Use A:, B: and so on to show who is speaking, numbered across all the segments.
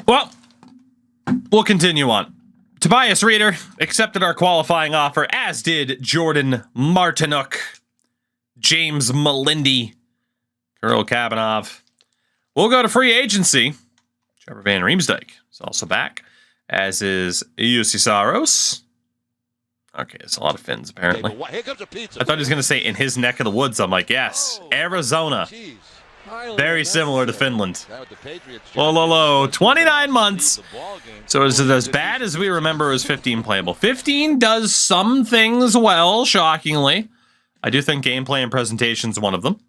A: Well, we'll continue on. Tobias Reeder accepted our qualifying offer, as did Jordan Martinook, James Melindy, Kirill Kabanov. We'll go to free agency. Trevor Van Riemsdyk is also back, as is Jussi Saros. Okay, it's a lot of Finns, apparently. I thought he was going to say in his neck of the woods. I'm like, yes, Arizona. Very similar to Finland. Low, 29 months. So is it as bad as we remember as 15 playable? 15 does some things well, shockingly. I do think gameplay and presentation is one of them.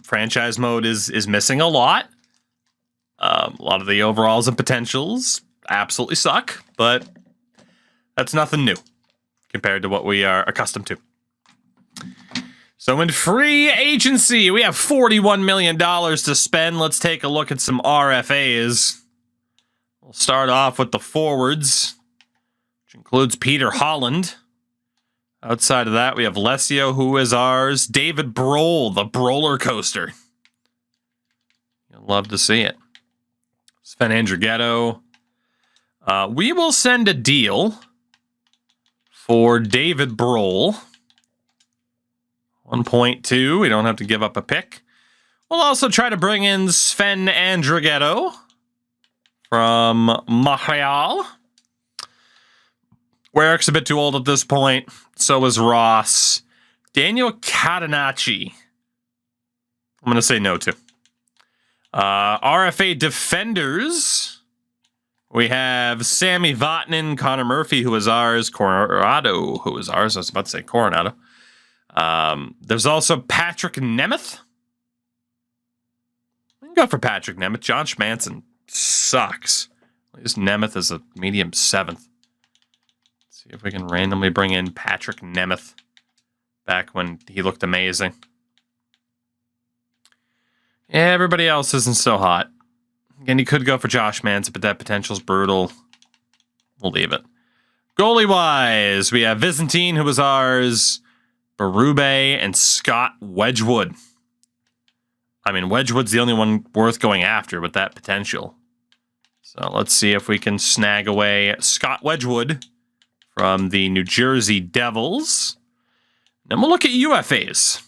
A: Franchise mode is missing a lot. A lot of the overalls and potentials absolutely suck, but that's nothing new compared to what we are accustomed to. So in free agency, we have $41 million to spend. Let's take a look at some RFAs. We'll start off with the forwards, which includes Peter Holland. Outside of that, we have Lesio, who is ours. David Brohl, the Broller Coaster. You'll love to see it. Sven Andrighetto. We will send a deal for David Brohl. 1.2. We don't have to give up a pick. We'll also try to bring in Sven Andrighetto from Montreal. Werrick's a bit too old at this point. So is Ross. Daniel Catenacci. I'm going to say no to. RFA defenders. We have Sammy Vatanen, Connor Murphy, who is ours. Coronado, who is ours. I was about to say Coronado. There's also Patrick Nemeth. We can go for Patrick Nemeth. John Schmanson sucks. At least Nemeth is a medium 7th. Let's see if we can randomly bring in Patrick Nemeth back when he looked amazing. Yeah, everybody else isn't so hot. Again, you could go for Josh Manson, but that potential's brutal. We'll leave it. Goalie-wise, we have Byzantine, who was ours. Berube and Scott Wedgwood. I mean, Wedgwood's the only one worth going after with that potential. So let's see if we can snag away Scott Wedgwood from the New Jersey Devils. Then we'll look at UFAs,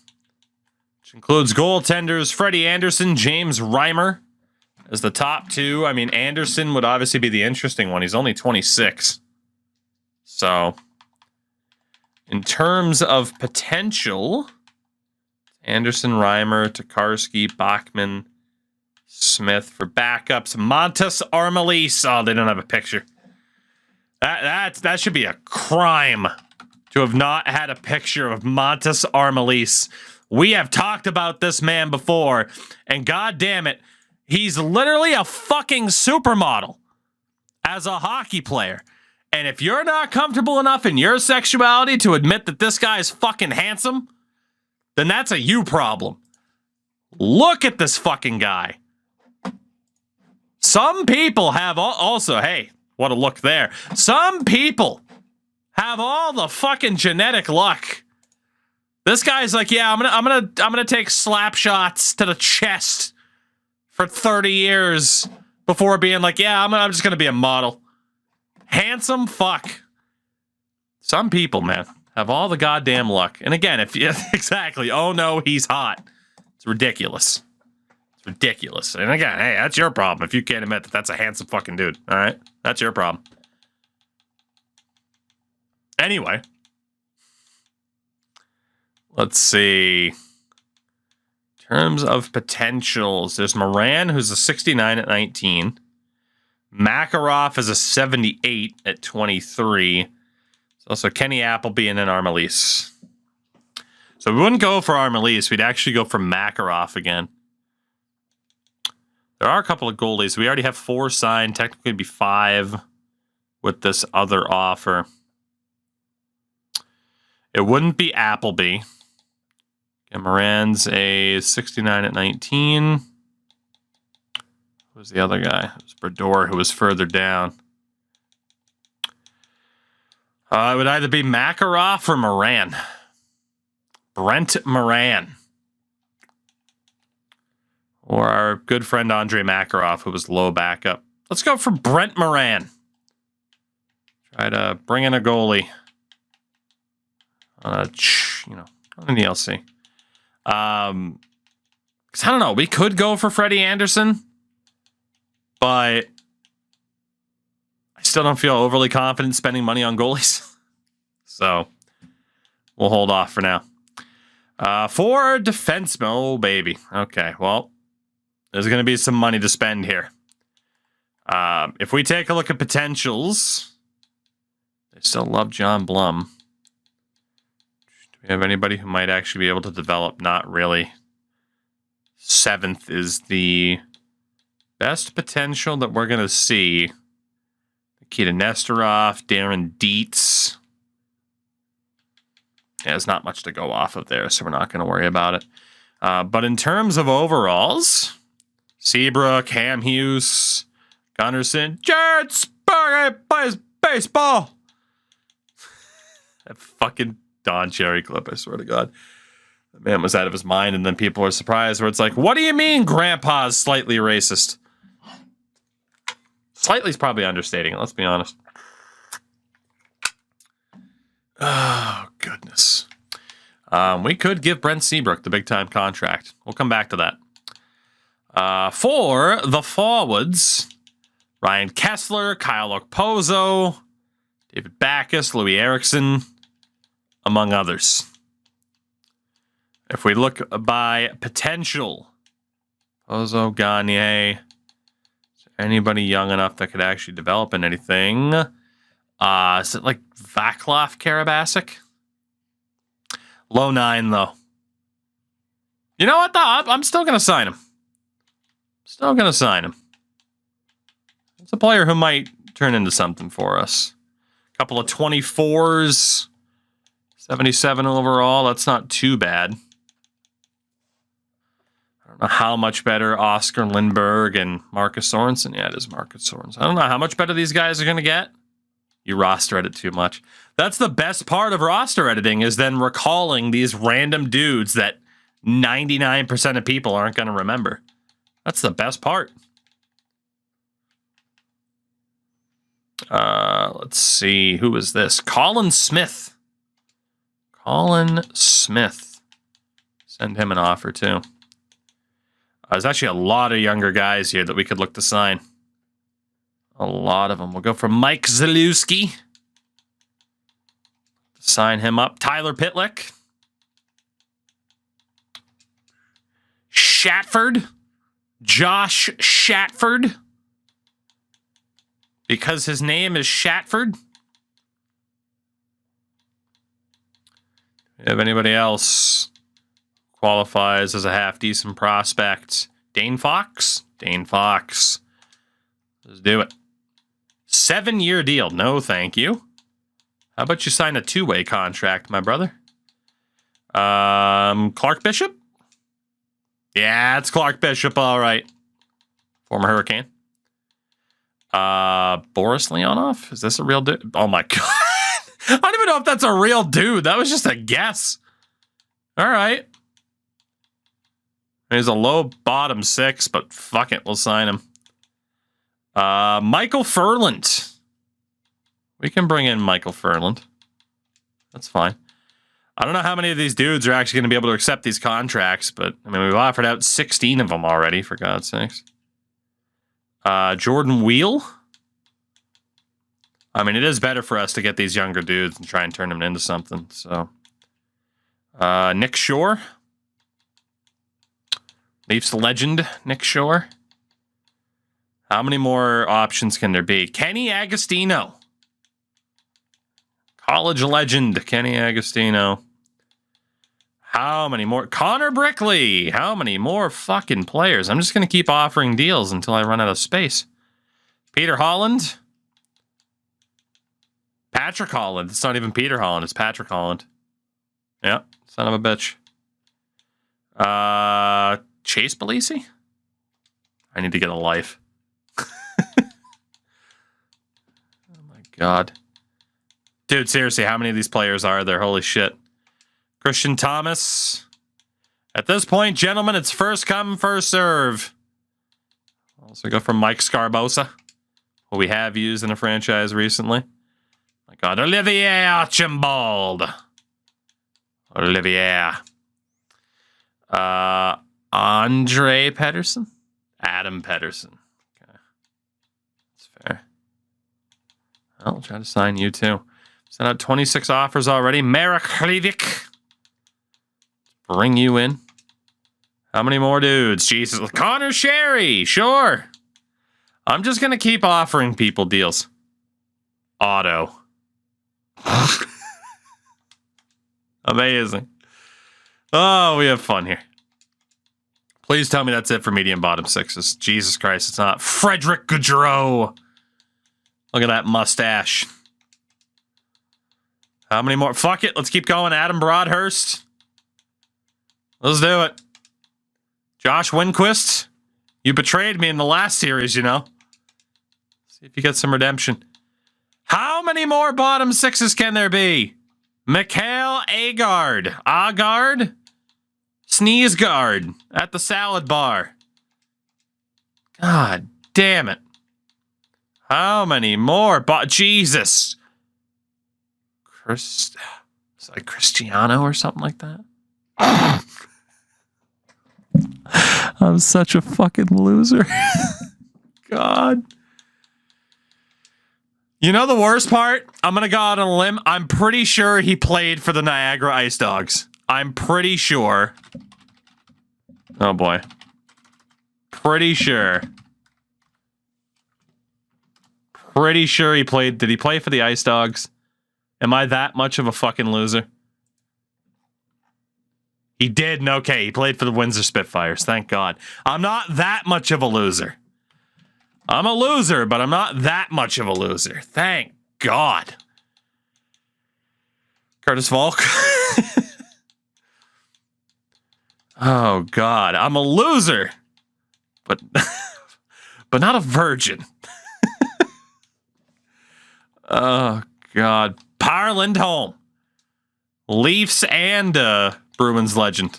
A: which includes goaltenders Freddie Anderson, James Reimer as the top two. I mean, Anderson would obviously be the interesting one. He's only 26. So in terms of potential, Anderson, Reimer, Tokarski, Bachman, Smith for backups. Montas Armalis. Oh, they don't have a picture. That should be a crime to have not had a picture of Montas Armalis. We have talked about this man before, and god damn it, he's literally a fucking supermodel as a hockey player. And if you're not comfortable enough in your sexuality to admit that this guy is fucking handsome, then that's a you problem. Look at this fucking guy. Some people have also, hey, what a look there. Some people have all the fucking genetic luck. This guy's like, yeah, I'm gonna take slap shots to the chest for 30 years before being like, yeah, I'm just gonna be a model. Handsome fuck. Some people, man, have all the goddamn luck. And again, if you exactly, oh no, he's hot. It's ridiculous. It's ridiculous. And again, hey, that's your problem if you can't admit that that's a handsome fucking dude. All right, that's your problem. Anyway, let's see. In terms of potentials, there's Moran, who's a 69 at 19. Makarov is a 78 at 23. There's also Kenny Appleby and then Armalis. So we wouldn't go for Armalis. We'd actually go for Makarov again. There are a couple of goalies. We already have 4 signed. Technically it'd be 5 with this other offer. It wouldn't be Appleby. Okay, Moran's a 69 at 19. Who was the other guy? It was Brodeur, who was further down. It would either be Makarov or Moran. Brent Moran. Or our good friend Andre Makarov, who was low backup. Let's go for Brent Moran. Try to bring in a goalie. On an ELC. Because I don't know, we could go for Freddie Anderson, but I still don't feel overly confident spending money on goalies. So we'll hold off for now. For defensemen, oh baby. Okay, well, there's going to be some money to spend here. If we take a look at potentials, they still love John Blum. Do we have anybody who might actually be able to develop? Not really. 7th is the best potential that we're going to see. Nikita Nesterov, Darren Dietz. Yeah, there's not much to go off of there, so we're not going to worry about it. But in terms of overalls, Seabrook, Ham Hughes, Gunnarsson, Jared Sparrow plays baseball. That fucking Don Cherry clip, I swear to God. The man was out of his mind, and then people were surprised where it's like, what do you mean Grandpa's slightly racist? Slightly's probably understating it, let's be honest. Oh, goodness. We could give Brent Seabrook the big-time contract. We'll come back to that. For the forwards, Ryan Kessler, Kyle Okposo, David Backes, Louis Eriksson, among others. If we look by potential, Pozo, Gagne, is there anybody young enough that could actually develop in anything? Is it like Vaclav Karabasic? Low 9, though. You know what, though? I'm still going to sign him. Still going to sign him. It's a player who might turn into something for us. A couple of 24s. 77 overall. That's not too bad. I don't know how much better Oscar Lindbergh and Marcus Sorensen. Yeah, it is Marcus Sorensen. I don't know how much better these guys are going to get. You roster edit too much. That's the best part of roster editing, is then recalling these random dudes that 99% of people aren't going to remember. That's the best part. Let's see. Who is this? Colin Smith. Colin Smith. Send him an offer, too. There's actually a lot of younger guys here that we could look to sign. A lot of them. We'll go for Mike Zalewski. Sign him up. Tyler Pitlick. Shatford. Josh Shatford. Because his name is Shatford. Do you have anybody else qualifies as a half-decent prospect? Dane Fox? Dane Fox. Let's do it. 7-year deal. No, thank you. How about you sign a 2-way contract, my brother? Clark Bishop? Yeah, it's Clark Bishop, all right. Former Hurricane. Boris Leonov? Is this a real dude? Oh, my God. I don't even know if that's a real dude. That was just a guess. All right. He's a low bottom 6, but fuck it. We'll sign him. Michael Furland. We can bring in Michael Furland. That's fine. I don't know how many of these dudes are actually going to be able to accept these contracts, but I mean, we've offered out 16 of them already, for God's sakes. Jordan Wheel. I mean, it is better for us to get these younger dudes and try and turn them into something. So, Nick Shore. Leafs legend, Nick Shore. How many more options can there be? Kenny Agostino. College legend, Kenny Agostino. How many more? Connor Brickley. How many more fucking players? I'm just going to keep offering deals until I run out of space. Peter Holland. Patrick Holland. It's not even Peter Holland. It's Patrick Holland. Yeah, son of a bitch. Chase Belisi? I need to get a life. Oh my God. Dude, seriously, how many of these players are there? Holy shit. Christian Thomas. At this point, gentlemen, it's first come, first serve. Also go for Mike Scarbosa, who we have used in a franchise recently. My God, Olivier Archibald. Olivier. Andre Pedersen? Adam Pedersen. Okay. That's fair. I'll try to sign you too. Sent out 26 offers already. Marek Hlivik. Bring you in. How many more dudes? Jesus. Connor Sherry. Sure. I'm just going to keep offering people deals. Auto. Amazing. Oh, we have fun here. Please tell me that's it for medium bottom sixes. Jesus Christ, it's not. Frederick Gaudreau. Look at that mustache. How many more? Fuck it. Let's keep going. Adam Broadhurst. Let's do it. Josh Winquist. You betrayed me in the last series, you know. See if you get some redemption. How many more bottom sixes can there be? Mikhail Agard. Agard? Sneezeguard at the salad bar. God damn it. How many more? Jesus. Is that Cristiano or something like that? I'm such a fucking loser. God. You know the worst part? I'm going to go out on a limb. I'm pretty sure he played for the Niagara Ice Dogs. I'm pretty sure. Oh boy. Pretty sure. Pretty sure he played. Did he play for the Ice Dogs? Am I that much of a fucking loser? He did. Okay, he played for the Windsor Spitfires. Thank God. I'm not that much of a loser. I'm a loser, but I'm not that much of a loser. Thank God. Curtis Volk. Oh God, I'm a loser, but but not a virgin. Oh God, Power Lindholm, Leafs and Bruins legend.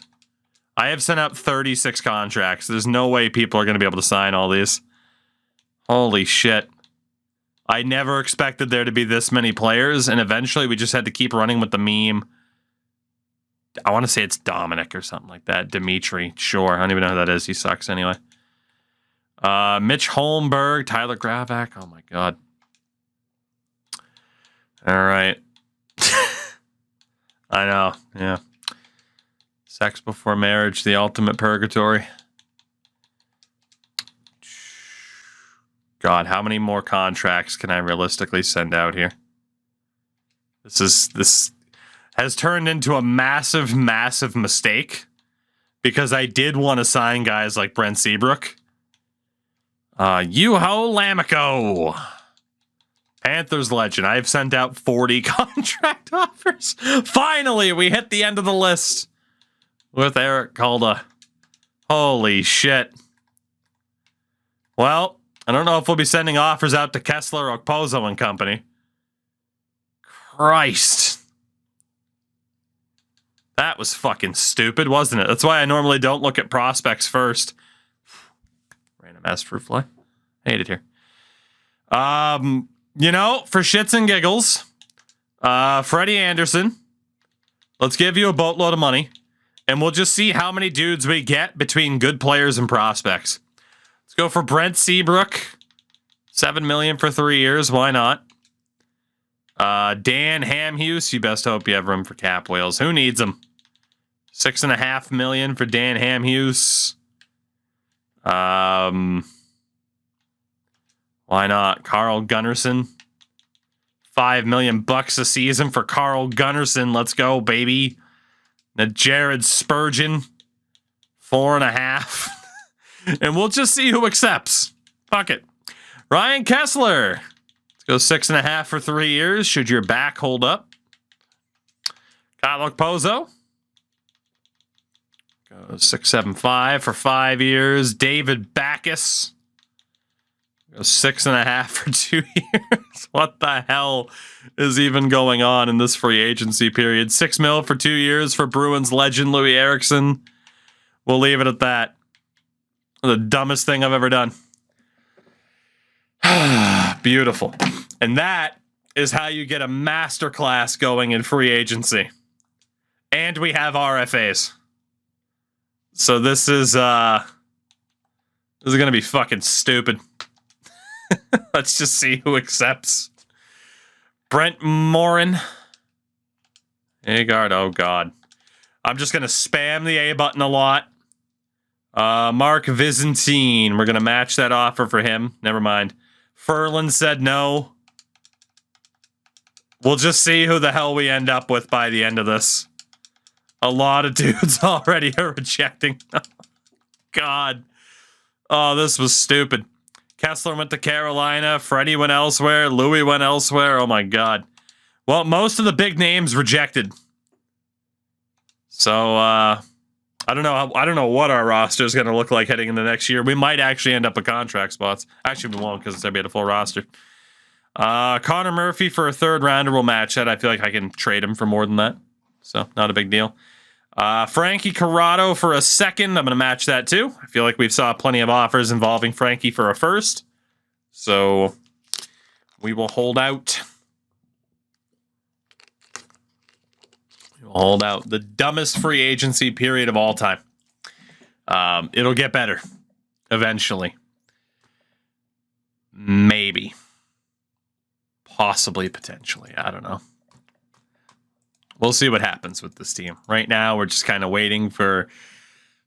A: I have sent out 36 contracts. There's no way people are going to be able to sign all these. Holy shit. I never expected there to be this many players, and eventually we just had to keep running with the meme. I want to say it's Dominic or something like that. Dimitri. Sure. I don't even know who that is. He sucks anyway. Mitch Holmberg. Tyler Gravak. Oh my God. All right. I know. Yeah. Sex before marriage. The ultimate purgatory. God, how many more contracts can I realistically send out here? This has turned into a massive, massive mistake because I did want to sign guys like Brent Seabrook. Juho Lammikko. Panthers legend. I've sent out 40 contract offers. Finally, we hit the end of the list with Eric Calda. Holy shit. Well, I don't know if we'll be sending offers out to Kessler, Okposo and company. Christ. That was fucking stupid, wasn't it? That's why I normally don't look at prospects first. Random ass fruit fly. Hate it here. You know, for shits and giggles, Freddie Anderson, let's give you a boatload of money, and we'll just see how many dudes we get between good players and prospects. Let's go for Brent Seabrook. $7 million for 3 years. Why not? Dan Hamhuis, you best hope you have room for cap whales. Who needs them? $6.5 million for Dan Hamhuis. Why not? Carl Gunnarsson. $5 million a season for Carl Gunnarsson. Let's go, baby. Now Jared Spurgeon. 4.5. And we'll just see who accepts. Fuck it. Ryan Kessler. Let's go 6.5 for 3 years. Should your back hold up? Kyle Okposo. Go 6.75 for 5 years. David Backes. Go 6.5 for 2 years. What the hell is even going on in this free agency period? $6 million for 2 years for Bruins legend Louis Eriksson. We'll leave it at that. The dumbest thing I've ever done. Beautiful. And that is how you get a masterclass going in free agency. And we have RFAs. So this is going to be fucking stupid. Let's just see who accepts. Brent Morin. Agard, oh god. I'm just going to spam the A button a lot. Mark Vizentine. We're going to match that offer for him. Never mind. Ferland said no. We'll just see who the hell we end up with by the end of this. A lot of dudes already are rejecting. God. Oh, this was stupid. Kessler went to Carolina. Freddie went elsewhere. Louis went elsewhere. Oh my god. Well, most of the big names rejected. So, I don't know what our roster is going to look like heading into next year. We might actually end up with contract spots. Actually, we won't because it's going to be a full roster. Connor Murphy for a third rounder will match that. I feel like I can trade him for more than that. So, not a big deal. Frankie Corrado for a second. I'm going to match that too. I feel like we've saw plenty of offers involving Frankie for a first. So, we will hold out. We will hold out. The dumbest free agency period of all time. It'll get better. Eventually. Maybe. Possibly, potentially. I don't know. We'll see what happens with this team. Right now, we're just kind of waiting for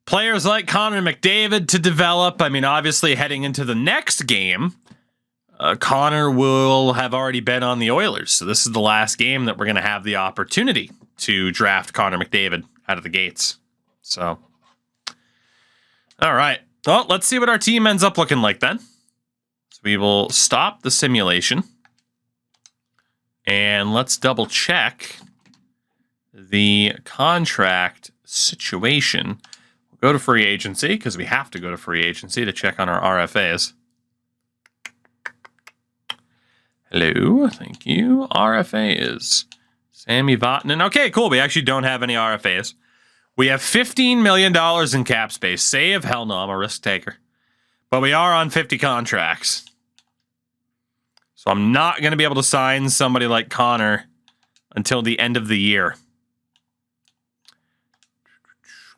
A: players like Connor McDavid to develop. I mean, obviously, heading into the next game, Connor will have already been on the Oilers. So this is the last game that we're going to have the opportunity to draft Connor McDavid out of the gates. So, all right. Well, let's see what our team ends up looking like then. So we will stop the simulation. And let's double check the contract situation. We'll go to free agency because we have to go to free agency to check on our RFAs. Hello, thank you. RFA is Sammy Vatanen. Okay, cool. We actually don't have any RFAs. We have $15 million in cap space. Save? Hell no, I'm a risk taker. But we are on 50 contracts. So I'm not going to be able to sign somebody like Connor until the end of the year.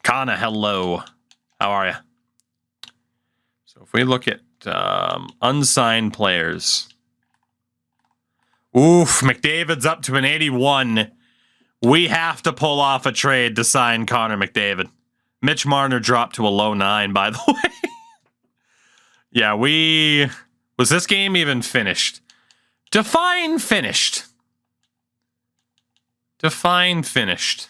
A: Connor, hello. How are you? So if we look at unsigned players. Oof, McDavid's up to an 81. We have to pull off a trade to sign Connor McDavid. Mitch Marner dropped to a low 9, by the way. Yeah, was this game even finished? Define finished. Define finished.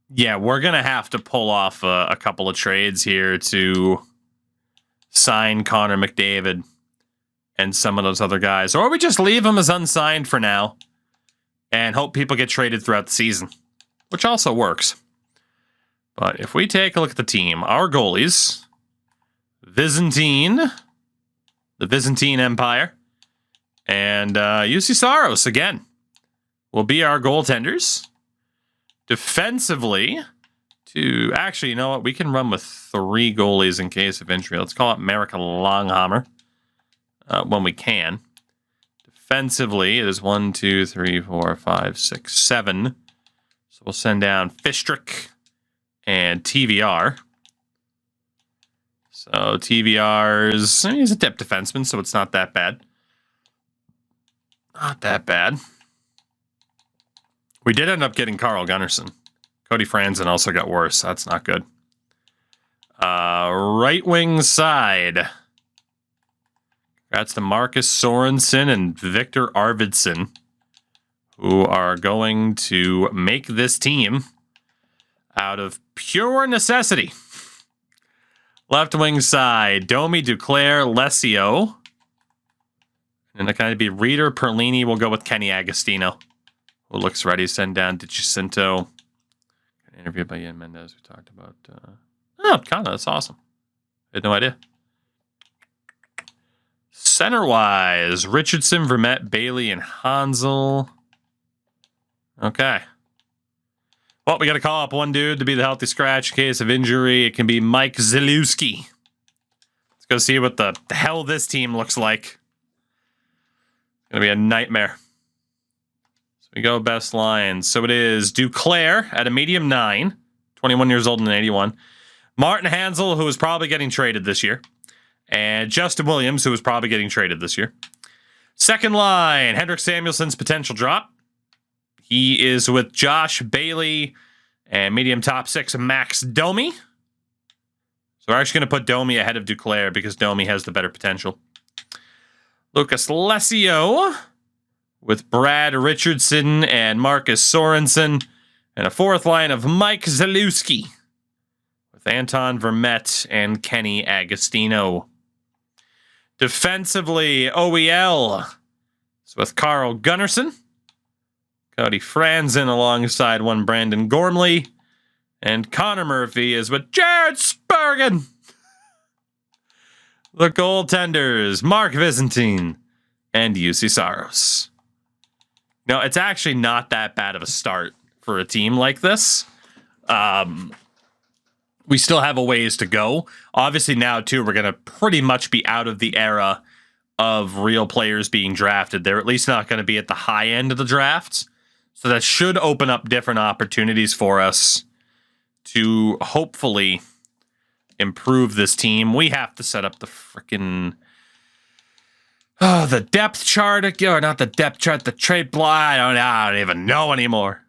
A: Yeah, we're going to have to pull off a couple of trades here to sign Connor McDavid and some of those other guys. Or we just leave them as unsigned for now and hope people get traded throughout the season, which also works. But if we take a look at the team, our goalies, Vizentine, the Vizentine Empire, and UC Saros, again, will be our goaltenders. Defensively, actually, you know what? We can run with 3 goalies in case of injury. Let's call it Merrick Longhammer when we can. Defensively, it is 1, 2, 3, 4, 5, 6, 7. So we'll send down Fistrick and TVR. So TVR's, he's a depth defenseman, so it's not that bad. Not that bad. We did end up getting Carl Gunnarsson. Cody Franzen also got worse. That's not good. Right wing side. That's to Marcus Sorensen and Victor Arvidsson, who are going to make this team out of pure necessity. Left wing side, Domi, Duclair, Lesio. And it kind of be Reeder, Perlini. We'll go with Kenny Agostino, who looks ready to send down DiGiacinto. Interviewed by Ian Mendez, we talked about. Oh, Kana, that's awesome. I had no idea. Center-wise, Richardson, Vermette, Bailey, and Hansel. Okay. Well, we got to call up one dude to be the healthy scratch in case of injury. It can be Mike Zalewski. Let's go see what the hell this team looks like. It's going to be a nightmare. So we go best lines. So it is Duclair at a medium 9, 21 years old and 81. Martin Hansel, who is probably getting traded this year. And Justin Williams, who is probably getting traded this year. Second line, Henrik Samuelson's potential drop. He is with Josh Bailey and medium top 6, Max Domi. So we're actually going to put Domi ahead of Duclair because Domi has the better potential. Lucas Lesio with Brad Richardson and Marcus Sorensen. And a fourth line of Mike Zalewski with Anton Vermette and Kenny Agostino. Defensively, OEL is with Carl Gunnarsson. Cody Franzen alongside one Brandon Gormley. And Connor Murphy is with Jared Spurgeon. The goaltenders, Mark Visentin and UC Saros. No, it's actually not that bad of a start for a team like this. We still have a ways to go. Obviously now, too, we're going to pretty much be out of the era of real players being drafted. They're at least not going to be at the high end of the drafts. So that should open up different opportunities for us to hopefully improve this team. We have to set up the freaking... the depth chart, or not the depth chart, the trade block. I don't even know anymore.